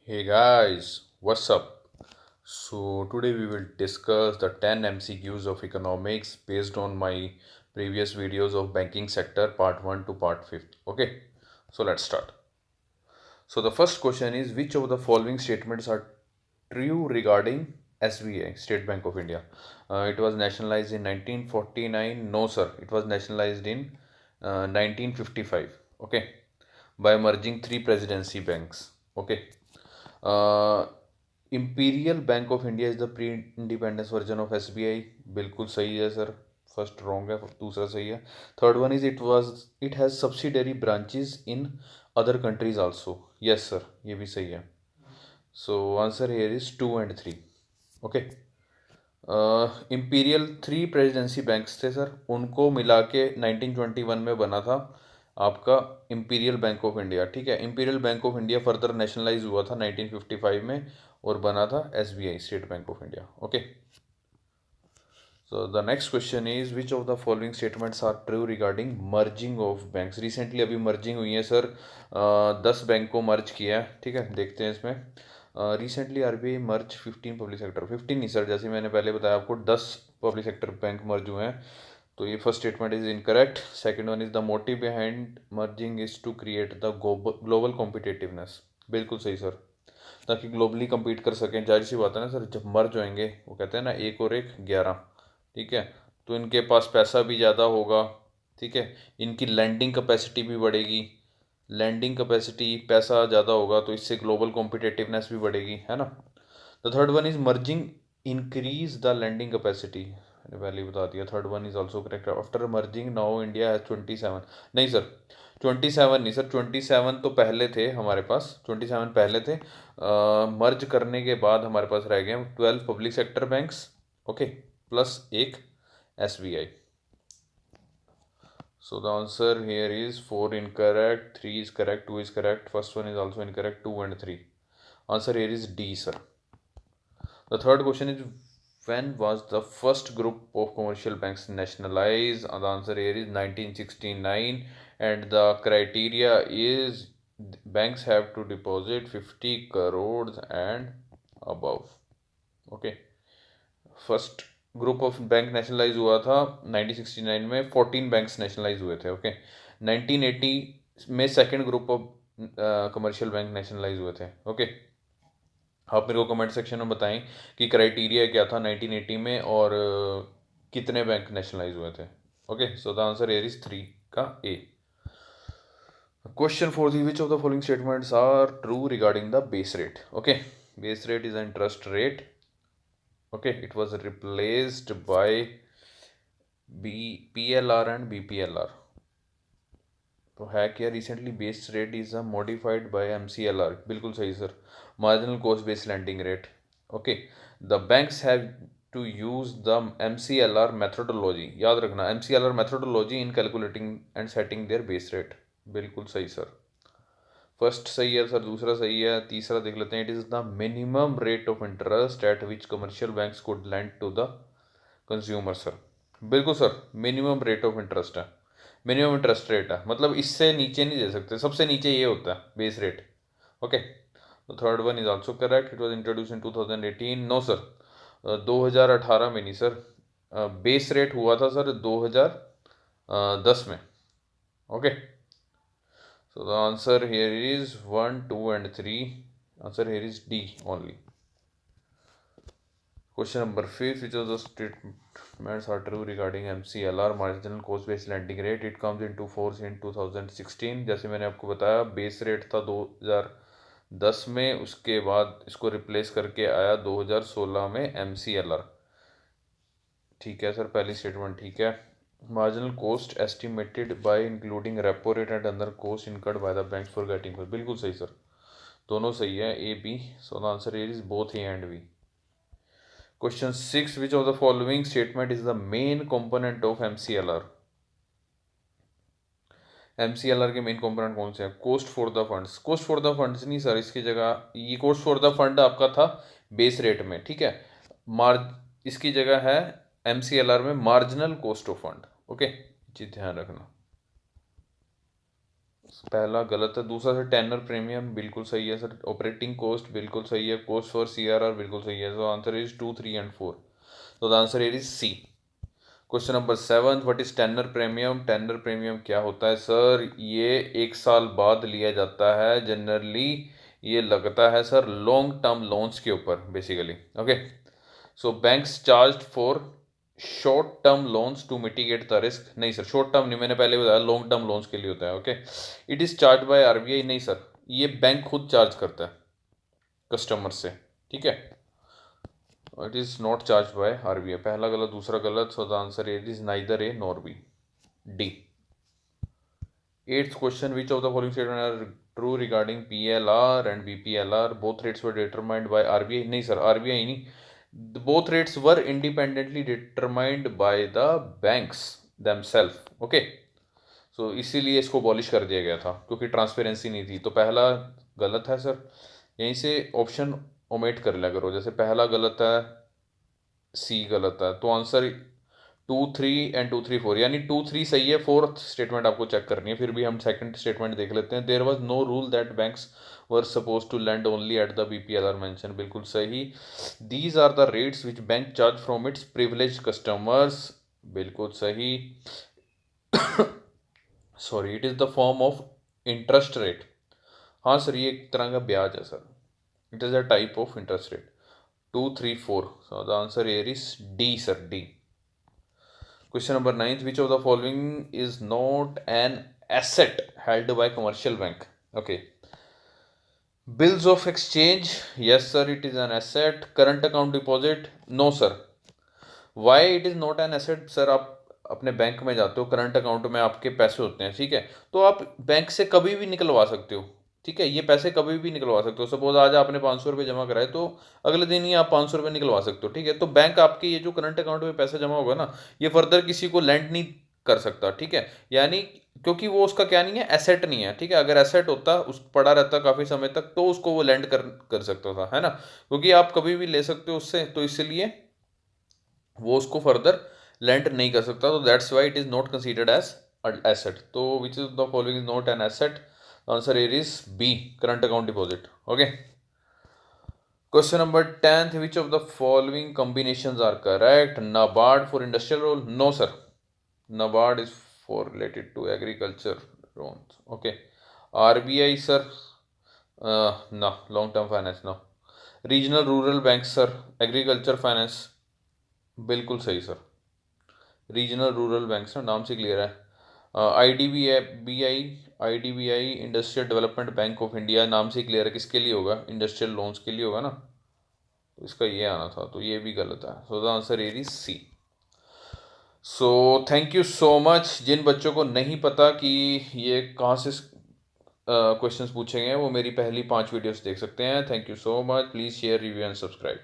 Hey guys, what's up? So today we will discuss the 10 MCQs of economics based on my previous videos of banking sector part 1 to part 5. Okay, so let's start. So the first question is, which of the following statements are true regarding SBI, State Bank of India? It was nationalized in 1949. No sir, it was nationalized in 1955. Okay, by merging three presidency banks. Okay. Uh, Imperial Bank of India is the pre-independence version of SBI. बिल्कुल सही है sir. First wrong है, दूसरा सही है. Third one is it has subsidiary branches in other countries also. Yes sir, ये भी सही है. So answer here is 2 and 3. Okay. Imperial three presidency banks थे सर, उनको मिला के 1921 में बना था आपका इम्पीरियल बैंक ऑफ इंडिया. ठीक है, imperial bank of India further nationalize हुआ था 1955 में और बना था SBI, state bank of India. Okay. So the next question is, which of the following statements are true regarding merging of banks? Recently अभी merging हुई है सर. 10 बैंक को मर्ज किया है. ठीक है, देखते हैं इसमें. रिसेंटली आरबीआई मर्ज 15 पब्लिक सेक्टर, 15 नहीं सर, जैसे मैंने पहले बताया आपको 10 पब्लिक सेक्टर बैंक मर्ज हुए हैं. तो ये first statement is incorrect. Second one is the motive behind merging is to create the global competitiveness. बिल्कुल सही सर, ताकि ग्लोबली compete कर सकें. जाहिर सी बात है ना सर, जब मर्ज होएंगे, वो कहते हैं ना, एक और एक 11. ठीक है, तो इनके पास पैसा भी ज़्यादा होगा. ठीक है, इनकी लैंडिंग कैपेसिटी भी बढ़ेगी. लैंडिंग कैपेसिटी, पैसा ज़्यादा होगा तो इससे ग्लोबल कॉम्पिटिटिवनेस भी बढ़ेगी, है ना. The third one is merging increase the lending capacity. मैंने पहले ही बता दिया. Third one is also correct. After merging now India has 27. नहीं सर, 27 नहीं सर, 27 तो पहले थे हमारे पास. 27 पहले थे. मर्ज करने के बाद हमारे पास रह गए 12 public sector banks. Okay, plus एक SBI. So the answer here is 4 incorrect, 3 is correct, 2 is correct, first one is also incorrect, 2 and 3. Answer here is D, sir. The third question is, when was the first group of commercial banks nationalized? And the answer here is 1969, and the criteria is banks have to deposit 50 crores and above. Okay. First group of bank nationalise हुआ था 1969 में. 14 banks nationalise हुए थे. Okay. 1980 में second group of commercial bank nationalise हुए थे. Okay. आप मेरे को कमेंट सेक्शन में बताएं कि क्राइटेरिया क्या था 1980 में और कितने बैंक नेशनलाइज हुए थे. Okay, so the answer here is 3 का ए. Question 4, which of the following statements are true regarding the base rate? Okay, base rate is an interest rate. Okay, it was replaced by PLR and BPLR. तो है क्या? Recently base rate is modified by MCLR. बिल्कुल सही sir, marginal cost based lending rate. Okay. The banks have to use the MCLR methodology. याद रखना, MCLR methodology in calculating and setting their base rate. बिल्कुल सही sir. First सही है sir, दूसरा सही है, तीसरा देख लेते हैं. It is the minimum rate of interest at which commercial banks could lend to the consumer sir. बिल्कुल sir, minimum rate of interest है, मिनिमम इंटरेस्ट रेट है, मतलब इससे नीचे नहीं दे सकते. सबसे नीचे ये होता है बेस रेट. ओके. तो third one is also correct. It was introduce in 2018. No sir, 2018 में नहीं सर. बेस रेट हुआ था सर 2010 में. Okay. So the answer here is 1, 2 and 3. Answer here is D only. Question number 5. Which of the statements are true regarding MCLR, marginal cost based lending rate? It comes into force in 2016. जैसे मैंने आपको बताया, base rate था 2010 में, उसके बाद इसको replace करके आया 2016 में MCLR. ठीक है सर, पहली स्टेटमेंट ठीक है. Marginal cost estimated by including repo rate and other cost incurred by the bank for getting. बिल्कुल सही सर, दोनों सही है, A B. So the answer is both A and B. Question 6, which of the following statement is the main component of MCLR? MCLR के main component कौन से हैं? Cost for the funds. Cost for the funds नहीं sir, इसकी जगह ये cost for the fund आपका था बेस रेट में. ठीक है, मार्ज इसकी जगह है MCLR में marginal cost of fund. Okay, जी ध्यान रखना. पहला गलत है। दूसरा सर टेनर प्रीमियम बिल्कुल सही है सर। ऑपरेटिंग कॉस्ट बिल्कुल सही है। कॉस्ट फॉर CRR बिल्कुल सही है। So answer is 2, 3 and 4। तो the answer is C. Question number 7, what is tenor premium? Tenor premium क्या होता है सर? ये 1 साल बाद लिया जाता है जनरली। ये लगता है सर लॉन्ग टर्म लोन्स के ऊपर बेसिकली। Okay, so banks charge for short term loans to mitigate the risk. नहीं सर, शॉर्ट टर्म नहीं, मैंने पहले बताया लॉन्ग टर्म लोन्स के लिए होता है। Okay, it is charge by RBI। नहीं सर, ये बैंक खुद चार्ज करता है कस्टमर से, ठीक है। It is not charge by RBI। पहला गलत, दूसरा गलत। सो the answer is neither A nor be, D. 8th question, which of the following statements are true regarding PLR and BPLR? Both rates were determined by RBI। नहीं sir, RBI नहीं, both rates were independently determined by the banks themselves। Okay, so इसीलिए इसको abolish कर दिया गया था क्योंकि transparency नहीं थी। तो पहला गलत है सर। यहीं से ऑप्शन ओमिट कर लिया करो, जैसे पहला गलत है, सी गलत है, तो आंसर 2, 3 एंड 2, 3, 4, यानी 2, 3 सही है। फोर्थ स्टेटमेंट आपको चेक करनी है। फिर भी हम सेकंड स्टेटमेंट देख लेते हैं। There was no rule that banks were suppose to lend only at the BPLR mention. बिल्कुल सही। These are the rates which bank charge from its privilege customers. बिल्कुल सही। Sorry, it is the form of interest rate. हाँ sir, ये एक तरह का ब्याज है sir. It is a type of interest rate. 2, 3, 4। So the answer here is D sir, D। Question number 9, which of the following is not an asset held by commercial bank? Okay. Bills of exchange, yes sir, it is an asset. Current account deposit, no sir. Why it is not an asset? Sir, आप अपने bank में जाते हो, current account में आपके पैसे होते हैं, ठीक है, तो आप बैंक से कभी भी निकलवा सकते हो, ठीक है। ये पैसे कभी भी निकलवा सकते हो। सपोज आज आपने 500 रुपये जमा कराए, तो अगले दिन ही आप 500 रुपये निकलवा सकते हो, ठीक है। तो बैंक आपके ये जो करंट अकाउंट में पैसा जमा होगा ना, ये फर्दर किसी को लेंड नहीं कर सकता, ठीक है। यानी क्योंकि वो उसका क्या नहीं है, एसेट नहीं है, ठीक है। अगर एसेट होता, उस पड़ा रहता काफ़ी समय तक, तो उसको वो लेंड कर सकता था, है ना, क्योंकि आप कभी भी ले सकते हो उससे, तो इसलिए वो उसको फर्दर लेंड नहीं कर सकता। तो that's why it is not considered as asset. तो which is the following is not an asset? Answer here is B, current account deposit। okay, question number 10th, which of the following combinations are correct? NABARD for industrial role, no sir, NABARD is for related to agriculture loans। okay, RBI sir, no, long term finance, no। Regional rural banks sir, agriculture finance, बिल्कुल सही sir. Regional rural bank ना, नाम से clear है। IDBI industrial development bank of India, नाम से clear है किसके लिए होगा, इंडस्ट्रियल लोन्स के लिए होगा ना, तो इसका ये आना था, तो ये भी गलत है। So the answer is C. So thank you so much. जिन बच्चों को नहीं पता कि ये कहाँ से क्वेश्चंस पूछे गए हैं, वो मेरी पहली 5 वीडियोस देख सकते हैं। Thank you so much. Please share, review and subscribe.